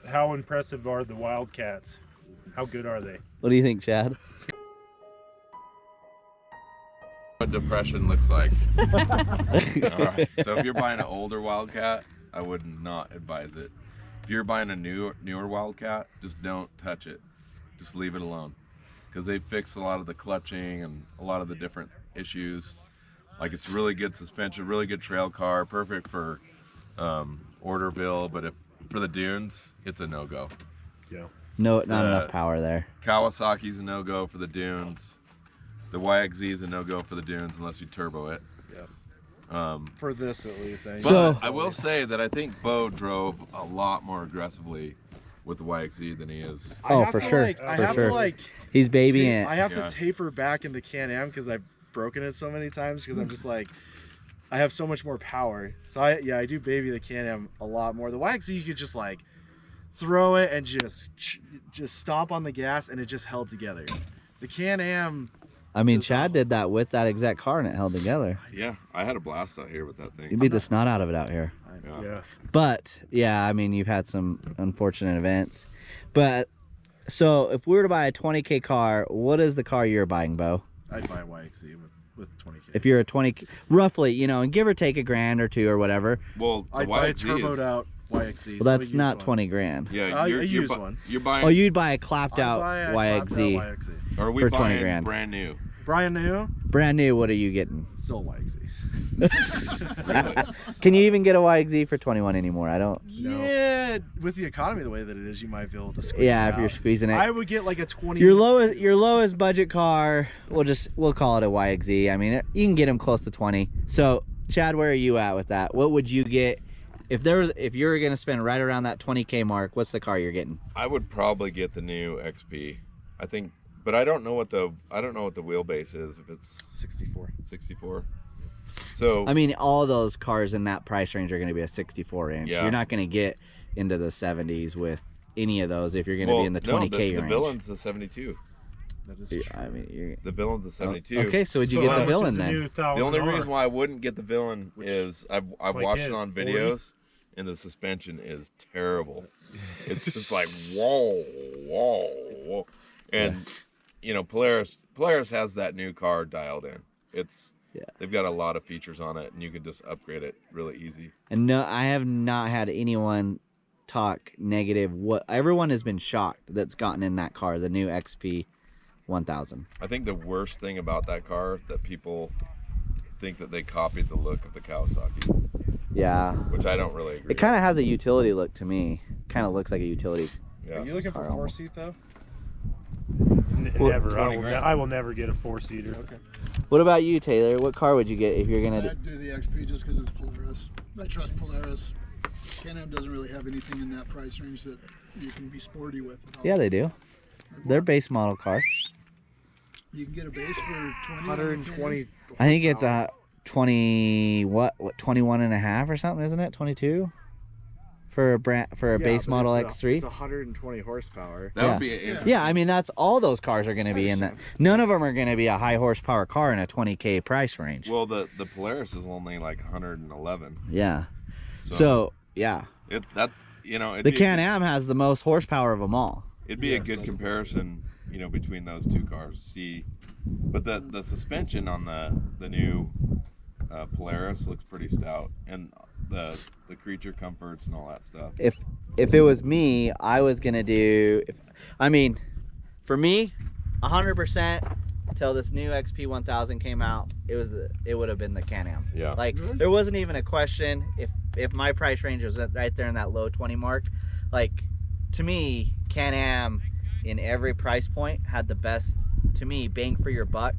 how impressive are the Wildcats? How good are they? What do you think, Chad? What depression looks like. All right. So if you're buying an older Wildcat, I would not advise it. If you're buying a newer Wildcat, just don't touch it. Just leave it alone, because they fixed a lot of the clutching and a lot of the different issues. Like, it's really good suspension, really good trail car, perfect for Orderville, but if for the dunes, it's a no-go. Yeah. No, not enough power there. Kawasaki's a no-go for the dunes. The YXZ is a no-go for the dunes unless you turbo it. Yeah. For this at least. But I will say that I think Bo drove a lot more aggressively with the YXZ than he is. Oh, for sure. For sure. He's babying it. I have to taper back into Canam because I've broken it so many times, because I'm just like, I have so much more power. So I do baby the Canam a lot more. The YXZ, you could just like throw it and just stomp on the gas and it just held together. The Canam, I mean, Chad did that with that exact car and it held together. Yeah, I had a blast out here with that thing. You beat the snot out of it out here. Yeah. But yeah, I mean, you've had some unfortunate events. But so if we were to buy a 20K car, what is the car you're buying, Bo? I'd buy a YXZ with 20K. If you're a 20, roughly, you know, and give or take a grand or two or whatever. Well, I'd buy a turboed out YXZ. Well, that's not 20 grand. Yeah, you're buying. Oh, you'd buy a clapped out YXZ. Or are we for buying 20 grand. Brand new? Brand new? Brand new, what are you getting? Still YXZ. Can you even get a YXZ for 21 anymore? I don't know. Yeah, with the economy the way that it is, you might be able to squeeze it if out. you're squeezing it. I would get like a 20. Your lowest budget car, we'll call it a YXZ. I mean, you can get them close to 20. So, Chad, where are you at with that? What would you get if you were gonna spend right around that 20K mark? What's the car you're getting? I would probably get the new XP. I think, but I don't know what the wheelbase is. If it's 64. So I mean, all those cars in that price range are going to be a 64 inch. Yeah. You're not going to get into the 70s with any of those if you're going to be in the 20K range. The Villain's a 72. That is true. I mean, the Villain's a 72. Okay, so would you get the Villain then? The only reason why I wouldn't get the Villain is I've watched it on videos, and the suspension is terrible. It's just like whoa, and you know, Polaris has that new car dialed in. They've got a lot of features on it, and you can just upgrade it really easy. And no, I have not had anyone talk negative. Everyone has been shocked that's gotten in that car, the new XP 1000. I think the worst thing about that car that people think that they copied the look of the Kawasaki. Yeah. Which I don't really agree. It kind of has a utility look to me. Kind of looks like a utility. Yeah. Are you looking for a 4-seat though? Never. I will never get a 4-seater. Okay. What about you, Taylor? What car would you get if you're gonna? I'd do the XP just because it's Polaris. I trust Polaris. Canam doesn't really have anything in that price range that you can be sporty with at all. Yeah, they do. They're base model car. You can get a base for 120. I think it's a 21 and a half or something, isn't it? 22 for a base model X3. It's 120 horsepower. That would be an interesting. Yeah, I mean, that's all those cars are going to be in that. None of them are going to be a high horsepower car in a 20K price range. Well, the Polaris is only like 111. Yeah. So yeah. The Can-Am has the most horsepower of them all. It'd be a good comparison, you know, between those two cars. But the suspension on the new Polaris looks pretty stout, and the creature comforts and all that stuff. If it was me, I was gonna do. For me, 100% until this new XP 1000 came out, it would have been the Can-Am. Yeah. Like there wasn't even a question if my price range was right there in that low 20 mark. Like to me, Can-Am in every price point had the best, to me, bang for your buck.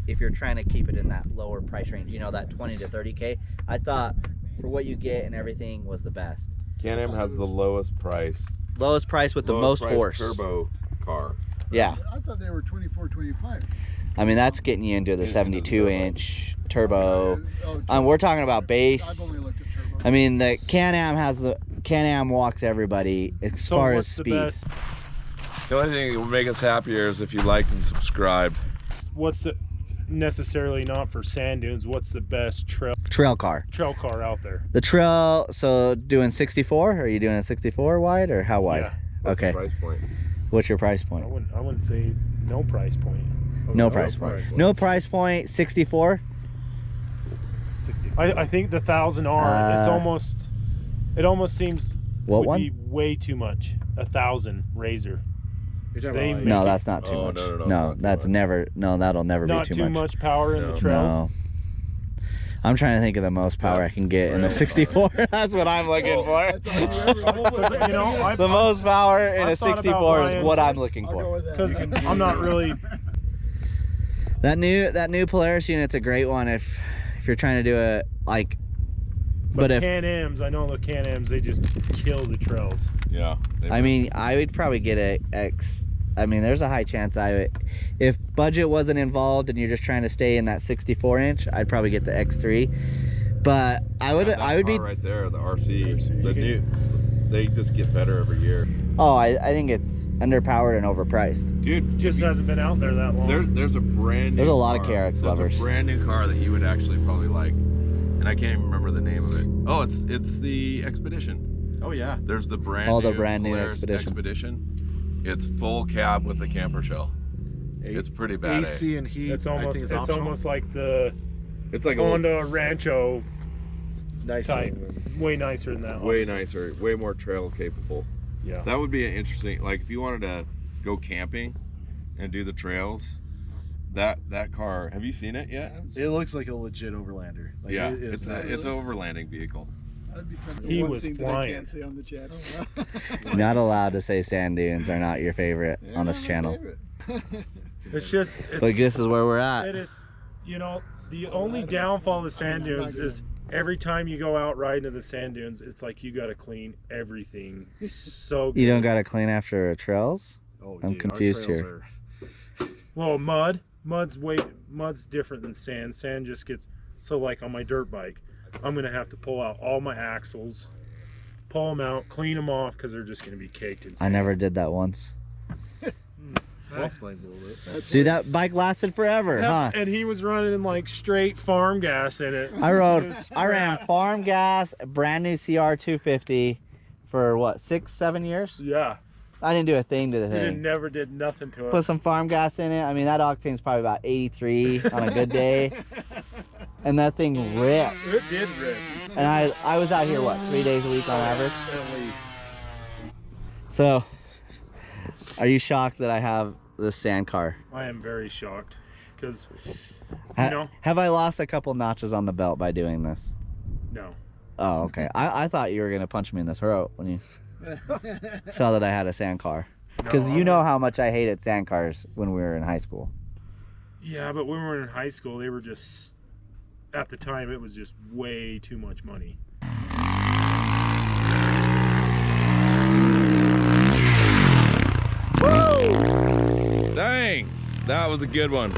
If you're trying to keep it in that lower price range, you know, that 20 to 30K, I thought for what you get and everything was the best. Can-Am has the lowest price. Lowest price with the most horse. Turbo car. Yeah. I thought they were 24, 25. I mean, that's getting you into the 72-inch turbo. We're talking about base. I've only looked at turbo. I mean, the Can-Am walks everybody as far as speed. The only thing that would make us happier is if you liked and subscribed. What's the necessarily not for sand dunes? What's the best trail? Trail car. trail car out there. The trail, so doing 64? Are you doing a 64 wide or how wide? Yeah. What's the Okay. price point? What's your price point? I wouldn't say no price point. No price point. No price point, 64? 60. I think the 1000R, it almost seems What would one? be way too much. 1000 Razor. You're talking They about, like, make No, it that's not too Oh, much. no, no, no, it's No, not too that's much. never, no, that'll never Not be too much. power in No. the trails. No. I'm trying to think of the most power I can get in the Trail 64. That's what I'm looking for. You know, The most power in a I've thought about 64 is buying- what I'm looking I'll go for. with that. because I'm not really. That new Polaris unit's a great one if you're trying to do a like. But if Canams, I know the Canams, they just kill the trails. Yeah. I mean, I would probably get a X. I mean, there's a high chance I would, if budget wasn't involved and you're just trying to stay in that 64 inch, I'd probably get the X3. But I would be. right there, the RC. The new, they just get better every year. Oh, I think it's underpowered and overpriced. Dude, Just hasn't been out there that long. there's a brand new There's a lot of car. KRX There's lovers. a brand new car that you would actually probably like. And I can't even remember the name of it. Oh, it's the Expedition. oh yeah. There's the brand Oh, new the brand new Polaris Expedition. It's full cab with a camper shell. It's pretty bad. AC and heat. It's I almost think it's is optional. almost like the It's like Honda Rancho nice. type. Way nicer than that. way obviously. nicer, way more trail capable. Yeah. That would be an interesting, like if you wanted to go camping and do the trails, that car, have you seen it yet? It looks like a legit Overlander. Like, Yeah, it is nice. it's an overlanding vehicle. That'd be kind of He one was thing that I flying. can't say on the channel. You're not allowed to say sand dunes are not your favorite on this channel. It's just. It's, Like this is where we're It at. is. You know, the only downfall of the sand dunes is every time you go out riding to the sand dunes, it's like you got to clean everything so good. You don't gotta clean after trails? Oh, I'm dude, our confused trails here. Well, mud's different than sand. Sand just gets, so like on my dirt bike, I'm gonna have to pull out all my axles, pull them out, clean them off because they're just gonna be caked in I sand. never did that once. That explains a little bit. Dude, that bike lasted forever, huh? And he was running like straight farm gas in it. I ran farm gas, a brand new CR 250 for what, 6-7 years? Yeah, I didn't do a thing to the he thing. never did nothing to it. Put some farm gas in it. I mean, that octane's probably about 83 on a good day. And that thing ripped. It did rip. And I was out here, what, 3 days a week on average? At least. So, are you shocked that I have this sand car? I am very shocked because, Ha- know? Have I lost a couple notches on the belt by doing this? no. Oh, okay. I thought you were going to punch me in the throat when you saw that I had a sand car. Because you know how much I hated sand cars when we were in high school. Yeah, but when we were in high school, they were just, at the time, it was just way too much money. Dang, that was a good one.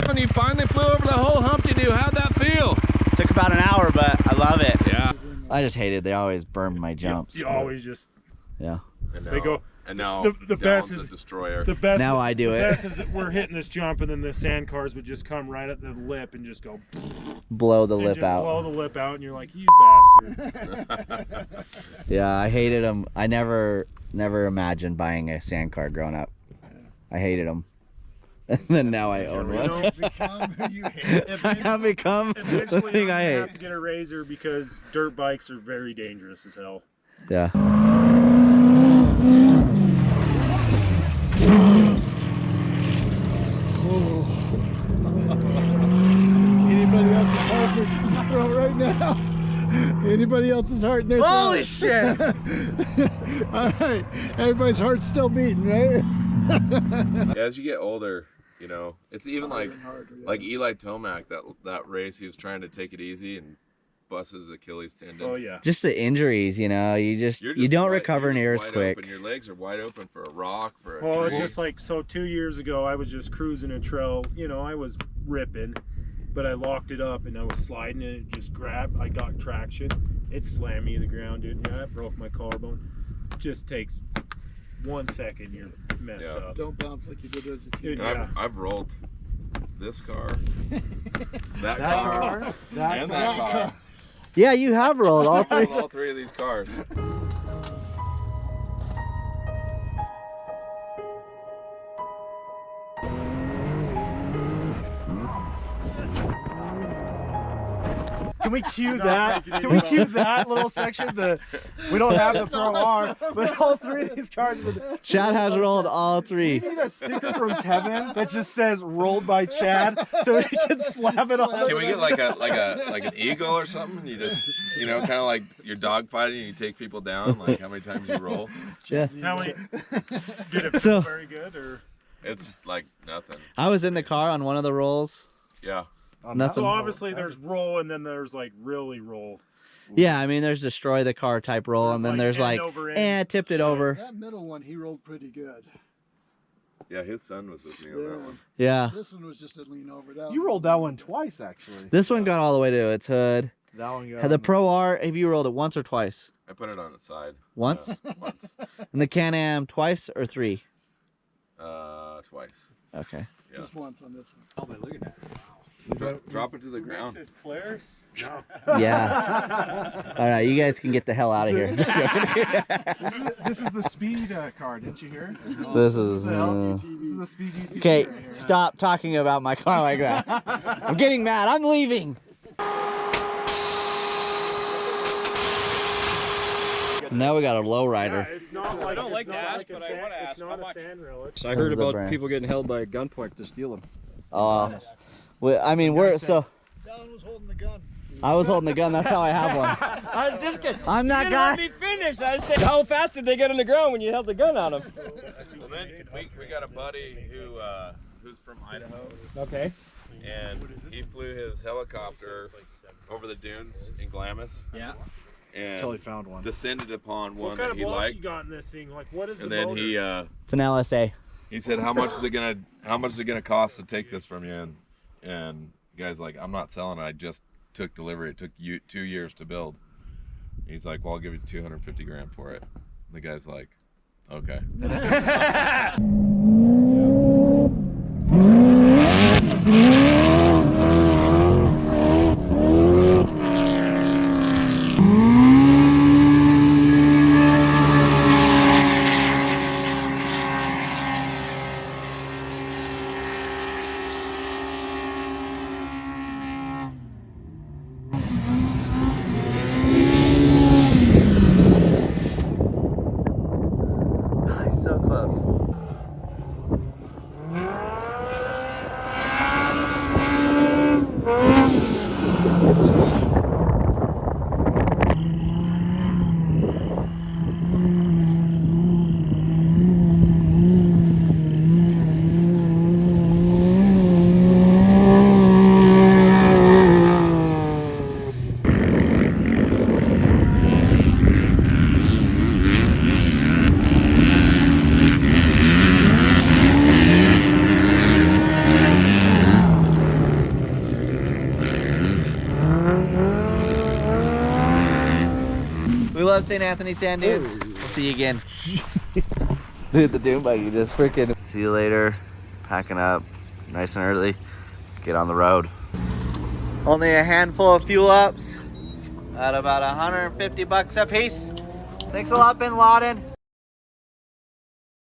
When you finally flew over the whole Humpty Doo, how'd that feel? Took about an hour, but I love it. Yeah. I just hated they always burned my jumps. You always just, Yeah. And They go- And now the best Talon's is- a destroyer. the best. Now I do the it. best is that we're hitting this jump and then the sand cars would just come right at the lip and just go, Blow the and lip just out. blow the lip out, and you're like, you bastard. Yeah, I hated them. I never imagined buying a sand car growing up. I hated them. And then now I own You one. know, Become who you hate. I have become the eventually thing I'm I gonna have hate. to get a razor because dirt bikes are very dangerous as hell. Yeah. Anybody else's heart in their throat right now? Anybody else's heart in their throat? Holy shit! All right, everybody's heart's still beating, right? As you get older, you know, it's even like Harder, yeah. like Eli Tomac, that race, he was trying to take it easy and busts his Achilles tendon. Oh yeah. Just the injuries, you know, you You're don't wide- recover you're near as wide quick. Open. Your legs are wide open for a rock, for a Well, it's tree. just like, so 2 years ago, I was just cruising a trail. You know, I was ripping, but I locked it up and I was sliding and it just grabbed. I got traction. It slammed me to the ground, dude. Yeah, it broke my collarbone. Just takes 1 second, you're messed Yeah. up. Don't bounce like you did as a Dude, kid. And yeah. I've rolled this car, that car, and that car. Yeah, you have rolled all I three. rolled all three of these cars. Can we cue that? Can we cue that little section? We don't have the Pro R, but all three of these cars. Chad has rolled all We three. need a sticker from Tevin that just says "rolled by Chad," so we can slap it on. Can we get like an eagle or something? You just, you know, kind of like you're dog fighting and you take people down, like how many times you roll. Yeah. How many? Did it feel So- very good or? It's like nothing. I was in the car on one of the rolls. Yeah. Nothing. So obviously there's roll and then there's like really roll. Yeah, I mean, there's destroy the car type roll, There's and then like there's end like, over end tipped it shit. over. That middle one, he rolled pretty good. Yeah, his son was with me on that one. Yeah. This one was just a lean over. That You rolled that one twice, actually. This one got all the way to its hood. That one got Had the Pro R, have you rolled it once or twice? I put it on its side. Once? Once. And the Can-Am twice or three? Twice. Okay. Yeah. Just once on this one. Oh, but look at that. Drop it to the ground. Polaris? No. Yeah. All right, you guys can get the hell out of here. Just joking. This is the speed car. Didn't you hear? This is. This is the speed UTV. Okay, right here. stop talking about my car like that. I'm getting mad. I'm leaving. Now we got a low Yeah, rider. it's not like, I don't it's like to not ask, like a but I sand, wanna it's ask not how a much. sand rail. I heard is the about brand. people getting held by gunpoint to steal them. I mean, we're so. Talon was holding the gun. I was holding the gun. That's how I have one. I was just kidding. I'm that You guy. didn't let me finish. I said, how fast did they get on the ground when you held the gun on them? And then we got a buddy who's from Idaho, Okay. and he flew his helicopter over the dunes in Glamis. Yeah. Until he And found one. descended upon What one kind that of he block you liked. got in this thing? Like what is And the then motor? It's an LSA. he said, how much is it gonna cost to take this from you? And the guy's like, I'm not selling it. I just took delivery. It took you 2 years to build. He's like, well, I'll give you 250 grand for it. And the guy's like, okay. He's so close. We love St. Anthony Sand Dunes. We'll see you again. Dude, the dune buggy just freaking. See you later. Packing up nice and early. Get on the road. Only a handful of fuel ups at about 150 bucks a piece. Thanks a lot, Bin Laden.